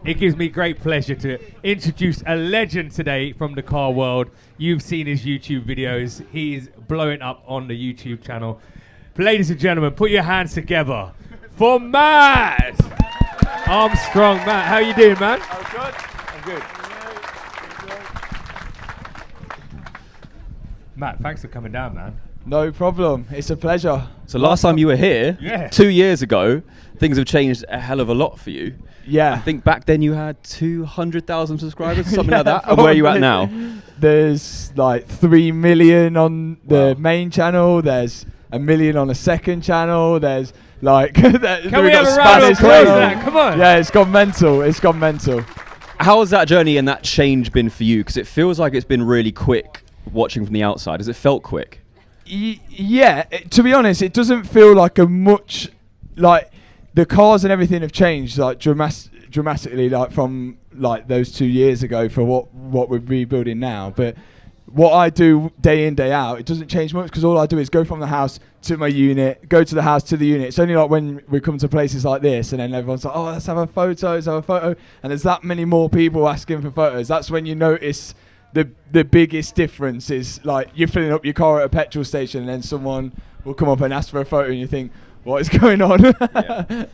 It gives me great pleasure to introduce a legend today from the car world. You've seen his YouTube videos. He's blowing up on the YouTube channel. Ladies and gentlemen, put your hands together for Matt Armstrong. Matt, how you doing, man? I'm good. I'm good. Matt, thanks for coming down, man. No problem. It's a pleasure. So last time you were here, Yeah. 2 years ago, things have changed a hell of a lot for you. Yeah. I think back then you had 200,000 subscribers, something Yeah, like that. And where are you at now? There's like 3 million on the main channel. There's 1 million on the second channel. There's like Can we have a round of applause for that? Come on. Yeah, it's gone mental. It's gone mental. How has that journey and that change been for you? Because it feels like it's been really quick watching from the outside. Has it felt quick? Yeah, to be honest, it doesn't feel like a much, like the cars and everything have changed like dramatically, like from like those 2 years ago for what we're rebuilding now. But what I do day in, day out, it doesn't change much because all I do is go from the house to my unit, go to the house to the unit. It's only like when we come to places like this and then everyone's like, oh, let's have a photo, and there's that many more people asking for photos. That's when you notice the biggest difference is like you're filling up your car at a petrol station and then someone will come up and ask for a photo and you think, what is going on? Yeah.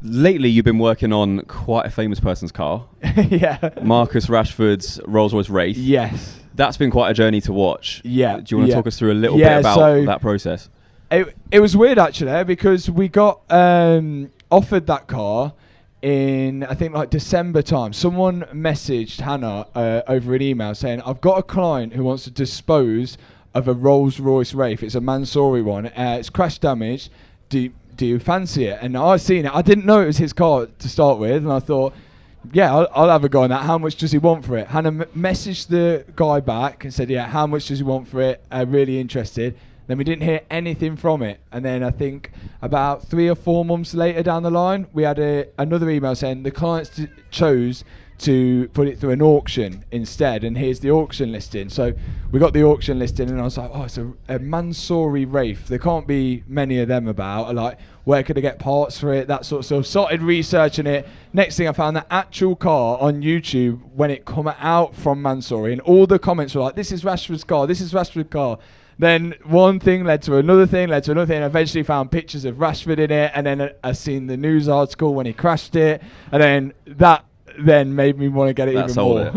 Lately, you've been working on quite a famous person's car. Yeah. Marcus Rashford's Rolls-Royce Wraith. Yes. That's been quite a journey to watch. Yeah. Do you want to talk us through a little bit about that process? It was weird actually because we got offered that car in I think like December time. Someone messaged Hannah over an email saying, I've got a client who wants to dispose of a Rolls-Royce Wraith. It's a Mansory one. It's crash damaged. Do you fancy it? And I seen it. I didn't know it was his car to start with, and I thought, yeah, I'll have a go on that. How much does he want for it? Hannah messaged the guy back and said, yeah, how much does he want for it? Really interested. Then we didn't hear anything from it. And then I think about 3 or 4 months later down the line, we had another email saying the clients chose to put it through an auction instead, and here's the auction listing. So we got the auction listing and I was like, oh, it's a Mansory Wraith. There can't be many of them about. Like, where could I get parts for it? That sort of stuff. Started researching it. Next thing I found the actual car on YouTube when it come out from Mansory, and all the comments were like, this is Rashford's car, this is Rashford's car. Then one thing led to another thing, and eventually found pictures of Rashford in it, and then I seen the news article when he crashed it, and then that then made me want to get it even more.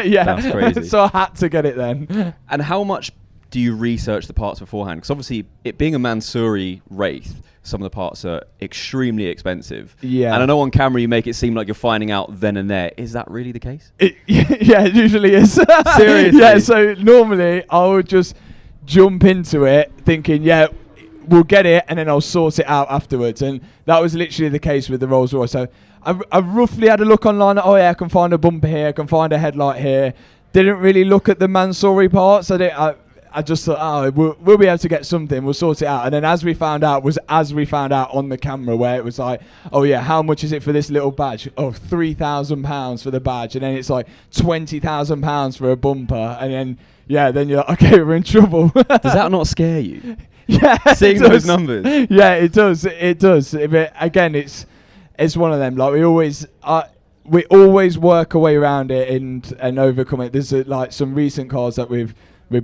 Yeah, that's crazy. So I had to get it then. And how much do you research the parts beforehand? Because obviously, it being a Mansory Wraith, some of the parts are extremely expensive. Yeah. And I know on camera you make it seem like you're finding out then and there. Is that really the case? Yeah, it usually is. Seriously? Yeah, so normally I would just jump into it thinking, yeah, we'll get it, and then I'll sort it out afterwards. And that was literally the case with the Rolls-Royce. So I roughly had a look online. Oh yeah, I can find a bumper here, I can find a headlight here. Didn't really look at the Mansory parts. I just thought, oh, we'll be able to get something. We'll sort it out. And then as we found out on the camera, where it was like, oh yeah, how much is it for this little badge? Oh, £3,000 for the badge. And then it's like £20,000 for a bumper. And then, yeah, then you're like, okay, we're in trouble. Does that not scare you? Yeah. Seeing those numbers? Yeah, it does. It does. Again, it's one of them. Like we always work our way around it and overcome it. There's like some recent cars that we've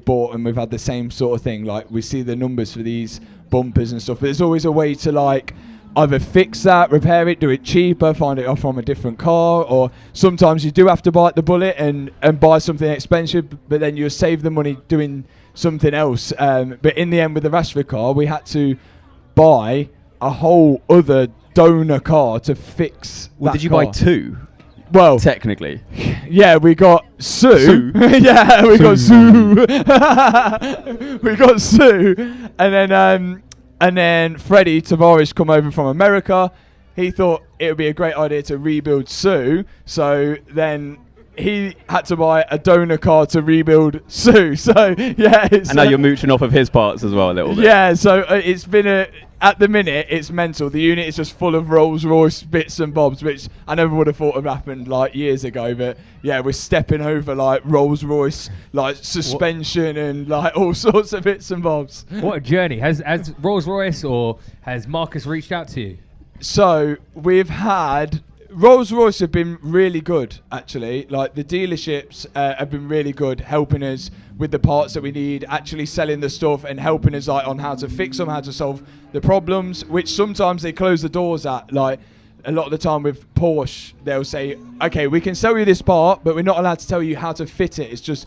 bought and we've had the same sort of thing. Like we see the numbers for these bumpers and stuff, but there's always a way to like either fix that, repair it, do it cheaper, find it off from a different car, or sometimes you do have to bite the bullet and buy something expensive, but then you'll save the money doing something else. But in the end, with the Rashford car, we had to buy a whole other donor car to fix. Well, did you buy 2? Well, technically. Yeah, we got Sue. Yeah, we got Sue. We got Sue, and then Freddie Tavares come over from America. He thought it would be a great idea to rebuild Sue, so then he had to buy a donor car to rebuild Sue. So yeah, and now you're mooching off of his parts as well a little bit. Yeah, so it's been at the minute it's mental. The unit is just full of Rolls-Royce bits and bobs, which I never would have thought would happened like years ago. But yeah, we're stepping over like Rolls-Royce, like suspension and like all sorts of bits and bobs. What a journey. Has Rolls-Royce or has Marcus reached out to you? So we've had Rolls-Royce have been really good, actually. Like, the dealerships have been really good, helping us with the parts that we need, actually selling the stuff and helping us like on how to fix them, how to solve the problems, which sometimes they close the doors at. Like, a lot of the time with Porsche, they'll say, okay, we can sell you this part, but we're not allowed to tell you how to fit it. It's just,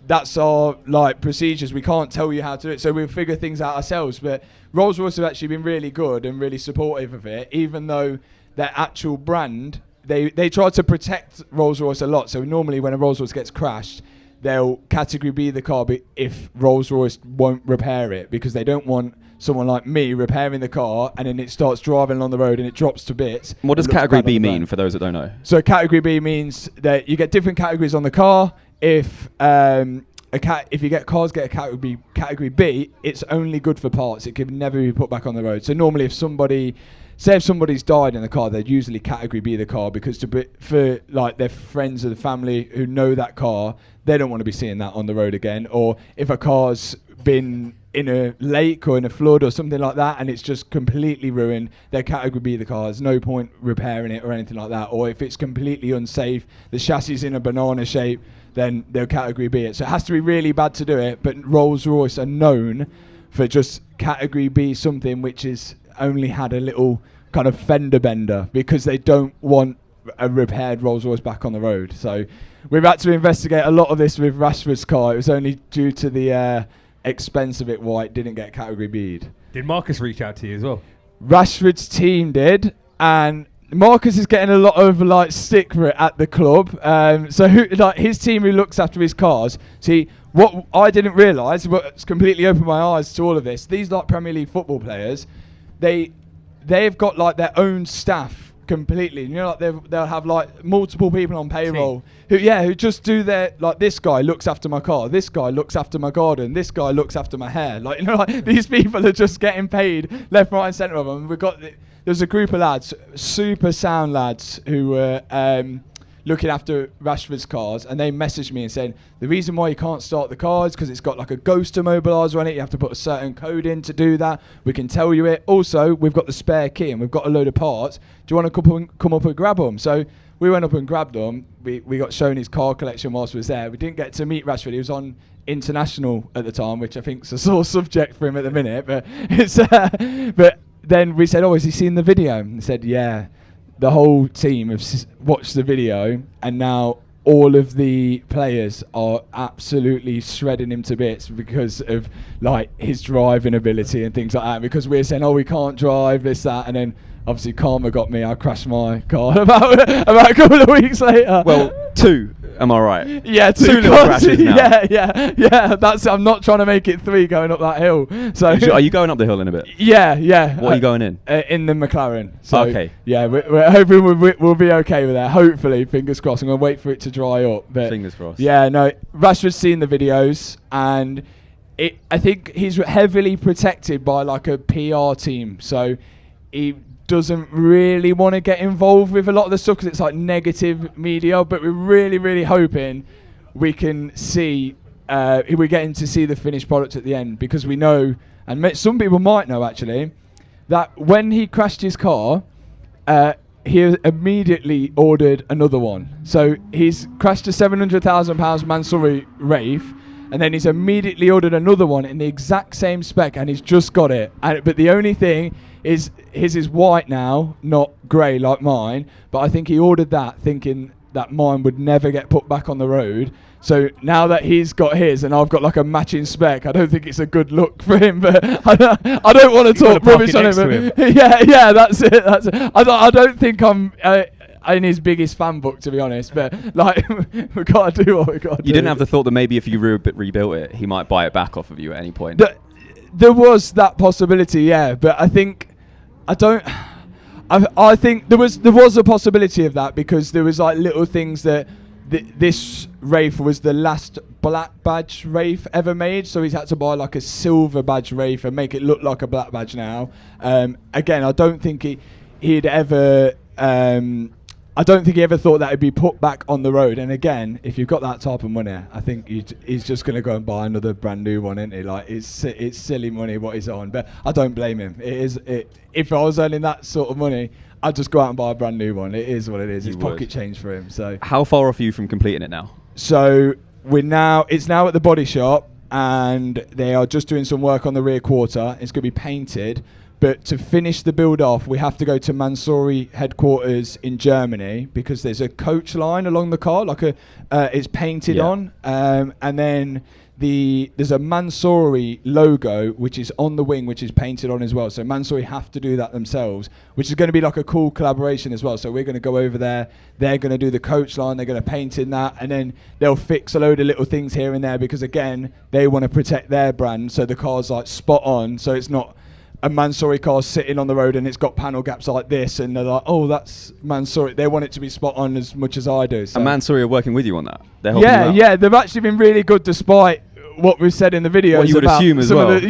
that's our like procedures. We can't tell you how to do it, so we'll figure things out ourselves. But Rolls-Royce have actually been really good and really supportive of it, even though their actual brand, they try to protect Rolls-Royce a lot. So normally when a Rolls-Royce gets crashed, they'll category B the car if Rolls-Royce won't repair it, because they don't want someone like me repairing the car and then it starts driving along the road and it drops to bits. What does category B mean for those that don't know? So category B means that you get different categories on the car. If you get cars get a category B, it's only good for parts. It can never be put back on the road. So normally if somebody's died in the car, they'd usually category B the car, because for like their friends or the family who know that car, they don't want to be seeing that on the road again. Or if a car's been in a lake or in a flood or something like that and it's just completely ruined, they're category B the car. There's no point repairing it or anything like that. Or if it's completely unsafe, the chassis is in a banana shape, then they'll category B it. So it has to be really bad to do it, but Rolls-Royce are known for just category B something which is only had a little kind of fender bender, because they don't want a repaired Rolls-Royce back on the road. So we've had to investigate a lot of this with Rashford's car. It was only due to the expense of it why it didn't get category B'd. Did Marcus reach out to you as well? Rashford's team did, and Marcus is getting a lot of like stick for it at the club. So his team who looks after his cars. See, what I didn't realise, what's completely opened my eyes to all of this, these like Premier League football players, they've got like their own staff completely. You know, like they'll have like multiple people on payroll who just do their, like, this guy looks after my car, this guy looks after my garden, this guy looks after my hair. Like, you know, like these people are just getting paid left, right, and centre of them. There's a group of lads, super sound lads, who were looking after Rashford's cars, and they messaged me and said the reason why you can't start the car is because it's got like a ghost immobiliser on it. You have to put a certain code in to do that. We can tell you it. Also, we've got the spare key and we've got a load of parts. Do you want to come up and grab them? So we went up and grabbed them. We got shown his car collection whilst we was there. We didn't get to meet Rashford. He was on international at the time, which I think is a sore subject for him at the minute. But it's but then we said, oh, has he seen the video? And he said, yeah. The whole team have watched the video, and now all of the players are absolutely shredding him to bits because of like his driving ability and things like that. Because we're saying, oh, we can't drive this, that, and then obviously karma got me. I crashed my car about a couple of weeks later. Well, two. Am I right? Yeah, two little crashes now. Yeah. I'm not trying to make it 3 going up that hill. So are you going up the hill in a bit? Yeah. What are you going in? In the McLaren. So okay. Yeah, we're hoping we'll be okay with that. Hopefully, fingers crossed. I'm gonna wait for it to dry up. But fingers crossed. Yeah, no. Rashford's seen the videos, and I think he's heavily protected by like a PR team. So he doesn't really want to get involved with a lot of the stuff because it's like negative media, but we're really, really hoping we can see we're getting to see the finished product at the end, because we know, and some people might know actually, that when he crashed his car, he immediately ordered another one. So he's crashed a £700,000 Mansouri Wraith, and then he's immediately ordered another one in the exact same spec, and he's just got it. But the only thing is, his is white now, not grey like mine. But I think he ordered that thinking that mine would never get put back on the road. So now that he's got his and I've got like a matching spec, I don't think it's a good look for him. But I don't want to talk rubbish on him. Yeah, that's it. I don't think I'm in his biggest fan book, to be honest. But like, we've got to do what we've got to do. You didn't have the thought that maybe if you rebuilt it, he might buy it back off of you at any point? There was that possibility, yeah. But I think I think there was a possibility of that, because there was like little things that this Wraith was the last black badge Wraith ever made, so he's had to buy like a silver badge Wraith and make it look like a black badge now. Again, I don't think he'd ever I don't think he ever thought that it'd be put back on the road. And again, if you've got that type of money, I think he's just going to go and buy another brand new one, isn't he? Like, it's silly money what he's on. But I don't blame him. If I was earning that sort of money, I'd just go out and buy a brand new one. It is what it is. You It's would. pocket change for him. So How far off are you from completing it now? it's now at the body shop, and they are just doing some work on the rear quarter. It's going to be painted. But to finish the build off, we have to go to Mansory headquarters in Germany, because there's a coach line along the car, it's painted on, and then there's a Mansory logo which is on the wing, which is painted on as well. So Mansory have to do that themselves, which is going to be like a cool collaboration as well. So we're going to go over there. They're going to do the coach line. They're going to paint in that, and then they'll fix a load of little things here and there, because again, they want to protect their brand. So the car's like spot on. So it's not a Mansory car sitting on the road and it's got panel gaps like this, and they're like, oh, that's Mansory. They want it to be spot on as much as I do. So. And Mansory are working with you on that? They're helping you out? Yeah, they've actually been really good, despite what we've said in the videos. What you would about assume as some of well.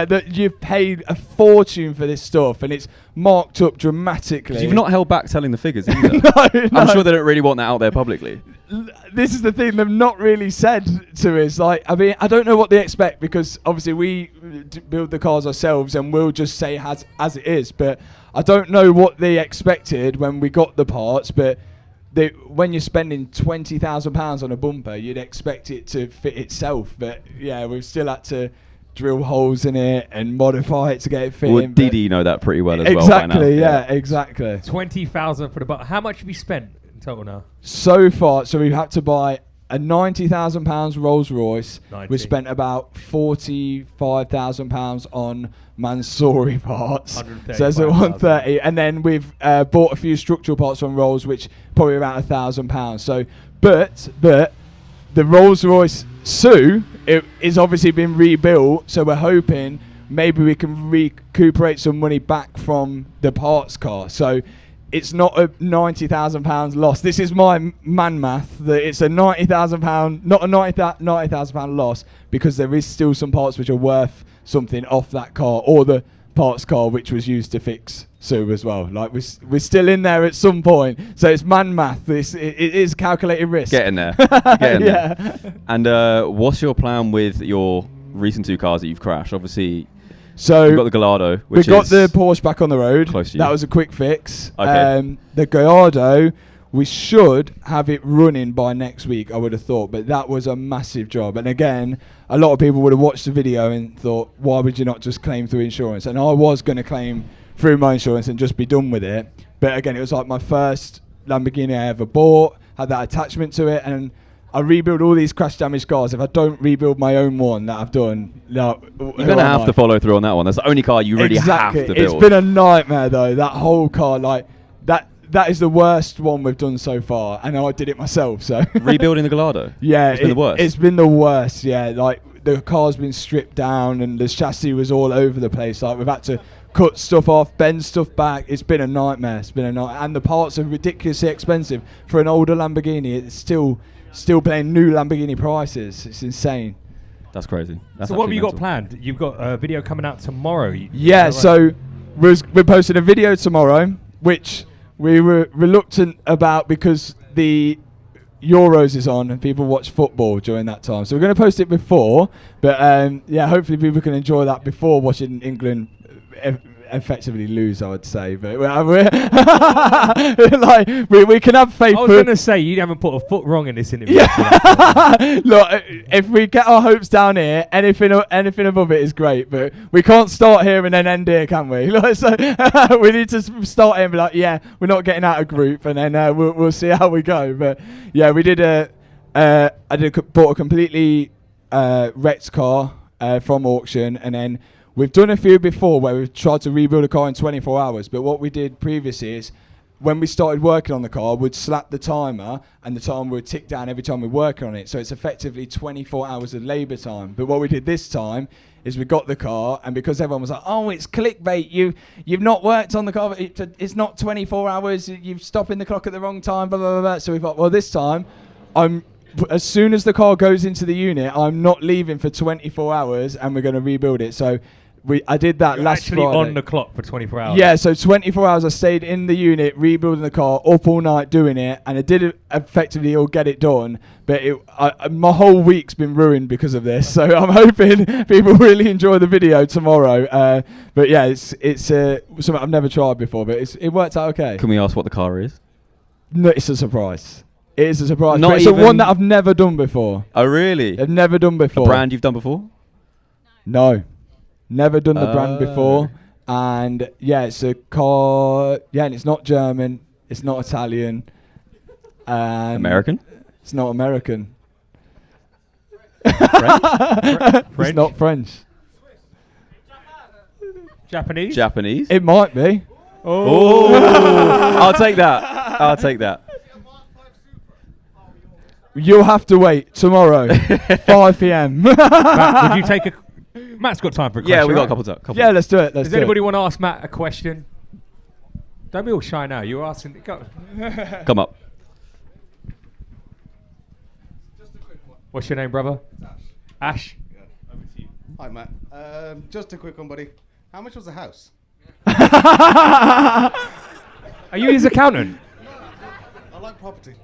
That you've paid a fortune for this stuff, and it's marked up dramatically. You've not held back telling the figures either. No. I'm sure they don't really want that out there publicly. This is the thing they've not really said to us. Like, I mean, I don't know what they expect, because obviously we build the cars ourselves and we'll just say as it is. But I don't know what they expected when we got the parts. But when you're spending £20,000 on a bumper, you'd expect it to fit itself. But yeah, we've still had to drill holes in it and modify it to get it fitting. Well, DD know that pretty well as well by now. Exactly, yeah, exactly. 20,000 for the button. How much have you spent in total now? So far, so we've had to buy a £90,000 Rolls-Royce. 90. We spent about £45,000 on Mansory parts. So there's a 130, and then we've bought a few structural parts from Rolls, which probably around £1,000. So, but the Rolls-Royce Sue, it is obviously been rebuilt. So we're hoping maybe we can recuperate some money back from the parts car. So it's not a £90,000 loss. This is my man math, that it's a £90,000, not a £90,000 loss, because there is still some parts which are worth something off that car, or the parts car which was used to fix Sue as well. Like, we're still in there at some point. So it's man math. It is calculated risk. Get in there. Get in there. And what's your plan with your recent two cars that you've crashed? Obviously, so you've got the Gallardo, which we got the Porsche back on the road. Close to you. That was a quick fix. Okay. The Gallardo, we should have it running by next week, I would have thought, but that was a massive job. And again, a lot of people would have watched the video and thought, why would you not just claim through insurance? And I was going to claim through my insurance and just be done with it. But again, it was like my first Lamborghini I ever bought, had that attachment to it, and I rebuild all these crash damaged cars. If I don't rebuild my own one that I've done, no, you're going to have to follow through on that one. That's the only car you really have to build. It's been a nightmare though, that whole car. Like, that is the worst one we've done so far, and I did it myself. So rebuilding the Gallardo? Yeah, it's been the worst. It's been the worst, yeah. Like, the car's been stripped down and the chassis was all over the place. Like, we've had to cut stuff off, bend stuff back. It's been a nightmare. And the parts are ridiculously expensive for an older Lamborghini. It's still paying new Lamborghini prices. It's insane. That's crazy. That's so what have you got mental. planned? You've got a video coming out tomorrow. Yeah, so we're posting a video tomorrow, which we were reluctant about because the Euros is on and people watch football during that time. So we're going to post it before, but yeah, hopefully people can enjoy that before watching England effectively lose, I would say. But like, we can have faith. I was going to say, you haven't put a foot wrong in this interview. Yeah. Look, if we get our hopes down here, anything above it is great. But we can't start here and then end here, can we? So we need to start here and be like, yeah, we're not getting out of group, and then we'll see how we go. But yeah, we did bought a completely wrecked car from auction, and then we've done a few before where we've tried to rebuild a car in 24 hours. But what we did previously is, when we started working on the car, we'd slap the timer and the timer would tick down every time we work on it. So it's effectively 24 hours of labour time. But what we did this time is we got the car, and because everyone was like, oh, it's clickbait, you've not worked on the car, it's not 24 hours, you've stopping the clock at the wrong time, blah, blah, blah, blah. So we thought, well, this time, as soon as the car goes into the unit, I'm not leaving for 24 hours and we're going to rebuild it. So I did that You're last actually Friday. on the clock for 24 hours. Yeah, so 24 hours I stayed in the unit rebuilding the car, up all night doing it, and I did effectively all get it done. But my whole week's been ruined because of this. So I'm hoping people really enjoy the video tomorrow. But yeah, it's something I've never tried before, but it worked out okay. Can we ask what the car is? No, it's a surprise. It is a surprise. Not But it's a even- one that I've never done before. Oh, really? I've never done A before. brand you've done before? No, never done the brand Oh. before. And yeah, it's a car. Yeah, and it's not German. It's not Italian. American? It's not American. French? It's not French. Japanese? Japanese? It might be. Oh! I'll take that. I'll take that. You'll have to wait tomorrow, 5 p.m. Matt, would you take a... Matt's got time for a question. Yeah, we got right? a couple. Yeah, let's do it. Does anybody want to ask Matt a question? Don't be all shy now. You're asking... Go. Come up. What's your name, brother? Ash. Hi, Matt. Just a quick one, buddy. How much was the house? Are you his accountant? I like property.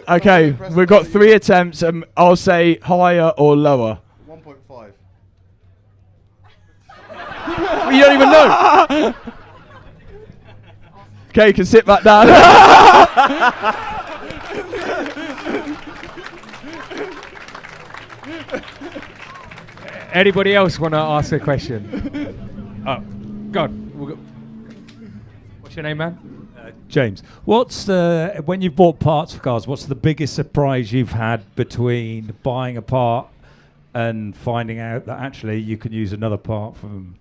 Okay, we've got 3 attempts. I'll say higher or lower. 1.5. You don't even know. Okay, you can sit back down. Anybody else want to ask a question? Oh, go on. What's your name, man? James, what's the when you've bought parts for cars? What's the biggest surprise you've had between buying a part and finding out that actually you can use another part from?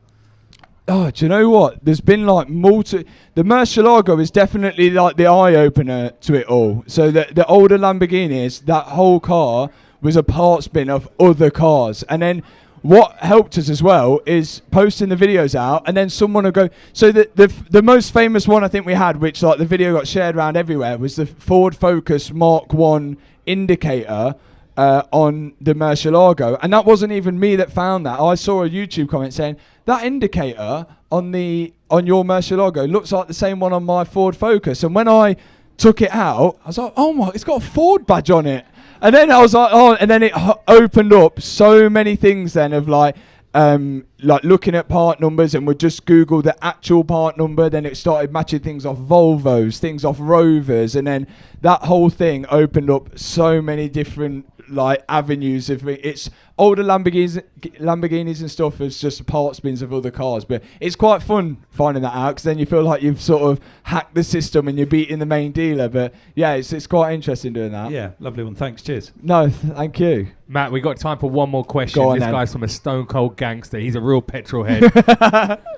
Oh, do you know what? There's been like the Murcielago is definitely like the eye opener to it all. So the older Lamborghinis, that whole car was a parts bin of other cars, and then what helped us as well is posting the videos out, and then someone will go. So the most famous one I think we had, which like the video got shared around everywhere, was the Ford Focus Mark 1 indicator on the Murcielago, and that wasn't even me that found that. I saw a YouTube comment saying that indicator on your Murcielago looks like the same one on my Ford Focus, and when I took it out, I was like, oh my, it's got a Ford badge on it. And then I was like, oh, and then it opened up so many things then of like looking at part numbers, and would just Google the actual part number. Then it started matching things off Volvos, things off Rovers, and then that whole thing opened up so many different like avenues of it's older Lamborghinis and stuff as just parts bins of other cars. But it's quite fun finding that out, because then you feel like you've sort of hacked the system and you're beating the main dealer. But yeah, it's quite interesting doing that. Yeah, lovely one. Thanks. Cheers. No, thank you. Matt, we got time for one more question. Go on, This then. guy's from a stone cold gangster. He's a real petrol head.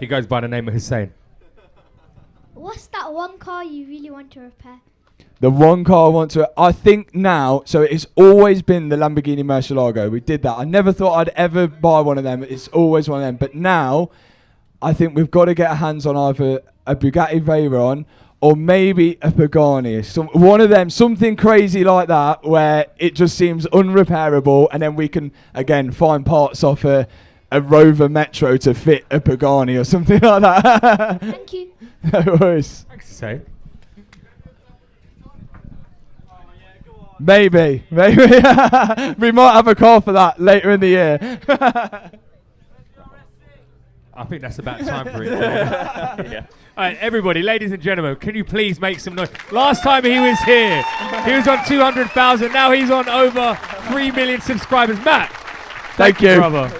He goes by the name of Hussein. What's that one car you really want to repair? The one car I want to, I think now, so it's always been the Lamborghini Murcielago. We did that. I never thought I'd ever buy one of them. It's always one of them. But now, I think we've got to get our hands on either a Bugatti Veyron or maybe a Pagani. One of them, something crazy like that, where it just seems unrepairable, and then we can, again, find parts off a Rover Metro to fit a Pagani or something like that. Thank you. No worries. Thanks, Hussein. Maybe. We might have a call for that later in the year. I think that's about time for it. Yeah. All right, everybody, ladies and gentlemen, can you please make some noise? Last time he was here, he was on 200,000. Now he's on over 3 million subscribers. Matt, Thank you. brother.